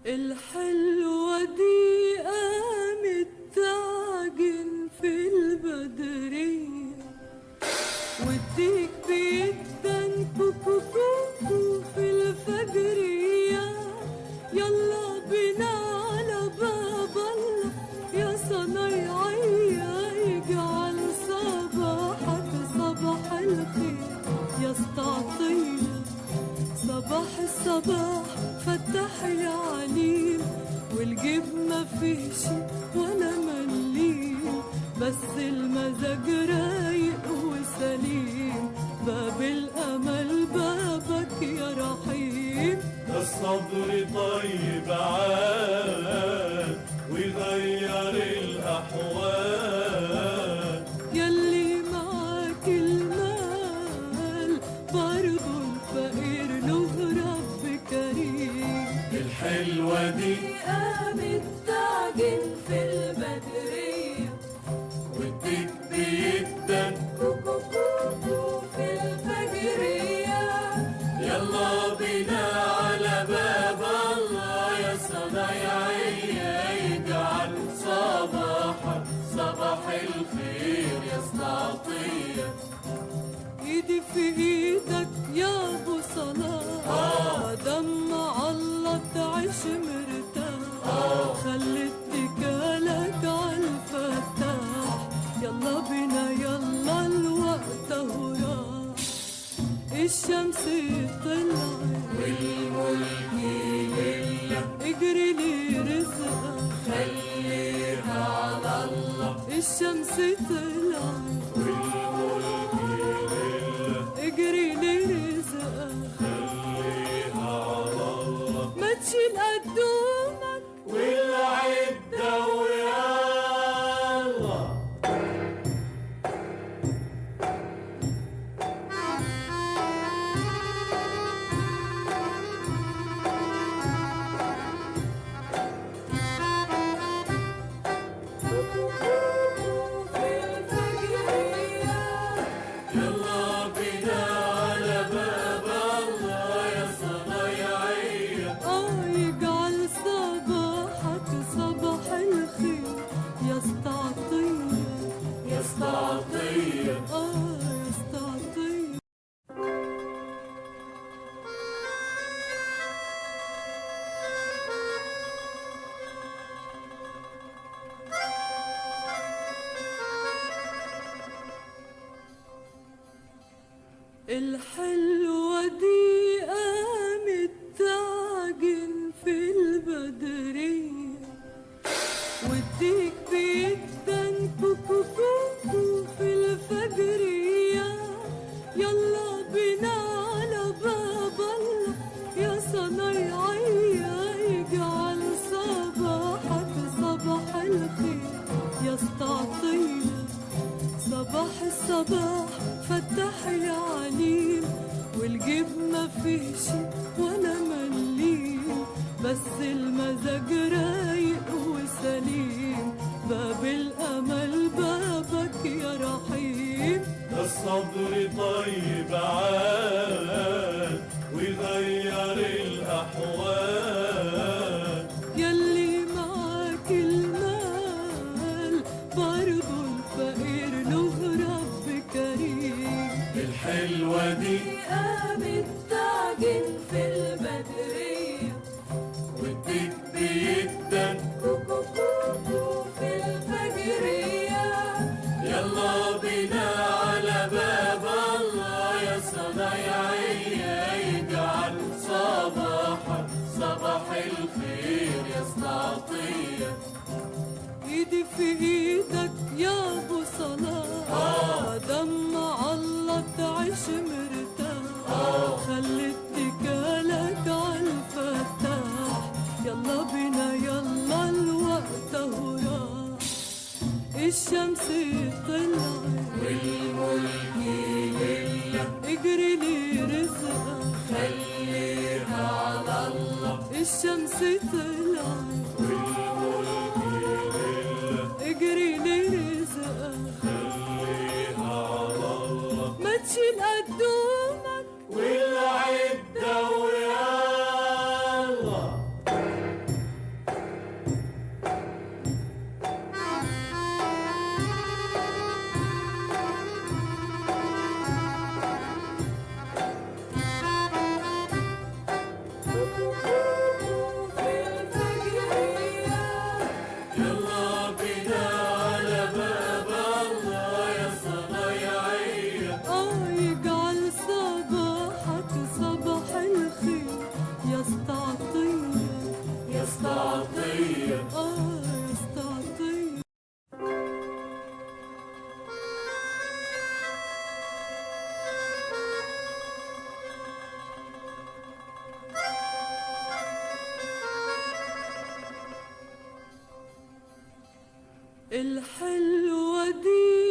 الحلوة دي قامت تعجن في البدرية، والديك بيدن كوكو كوكو في الفجرية. يلا بينا على باب الله يا صنايعية، يجعل صباحك صباح الخير يا استعطية. صباح الصباح فتح يا عليم، والجيب ما فيش ولا مليم، بس المزاج رايق وسليم. باب الأمل بابك يا رحيم، ده الصبر طيب عاد ويغير الأحوال. يلي معاك المال برضو الفقير له رب كريم. الحلوة دي قامت تعجن في البدرية، والديك بيدن كوكو كوكو في الفجرية. يلا بينا على باب الله يا صنايعية، يجعل صباحك صباح الخير يا استعطية. ايدي في ايدك يا ابو صلاح، دمع الله تعيش مرتاح. خلي اتكالك عالفتاح، يلا بينا يلا الوقت اهو راح. الشمس طلعت والملك لله، اجري لي رزقك خليها على الله. الشمس طلعت والملك لله، اجري لي رزقك خليها على الله. ما تشيل قدومك والعدة ويلا. في الفجرية. يلا بينا على باب الله يا صنايعية، يجعل صباحك صباح الخير يا استعطية. يا استعطية. يا استعطية. الحلوة دي قامت تعجن في البدرية، والديك بيدن كوكو كوكو في الفجرية. يلا بينا على باب الله يا صنايعية، يجعل صباحك صباح الخير يا استعطية. صباح الصباح فتح يا عليم، والجيب ما فيش ولا مليم، بس المزاج رايق وسليم. باب الأمل بابك يا رحيم، ده الصبر طيب عاد ويغير الأحوال. يلي معاك المال برضو الفقير له رب كريم. الحلوة دي قامت تعجن في البدرية، والديك بيدن كوكو كوكو في الفجرية. يلا بينا على باب الله يا صنايعية، يجعل صباحك صباح الخير يا استعطية. ايدي في ايدك يا ابو صلاح، دمع الله تعيش مرتاح. خلي اتكالك عالفتاح، يلا بينا يلا الوقت اهو راح. الشمس طلعت والملك لله، اجري لي رزقك خليها على الله. الشمس طلعت والملك لله، اجري لي رزقك خليها على الله. ما تشيل قدومك والعدة ويلا. عطية يستعطي. الحلوة دي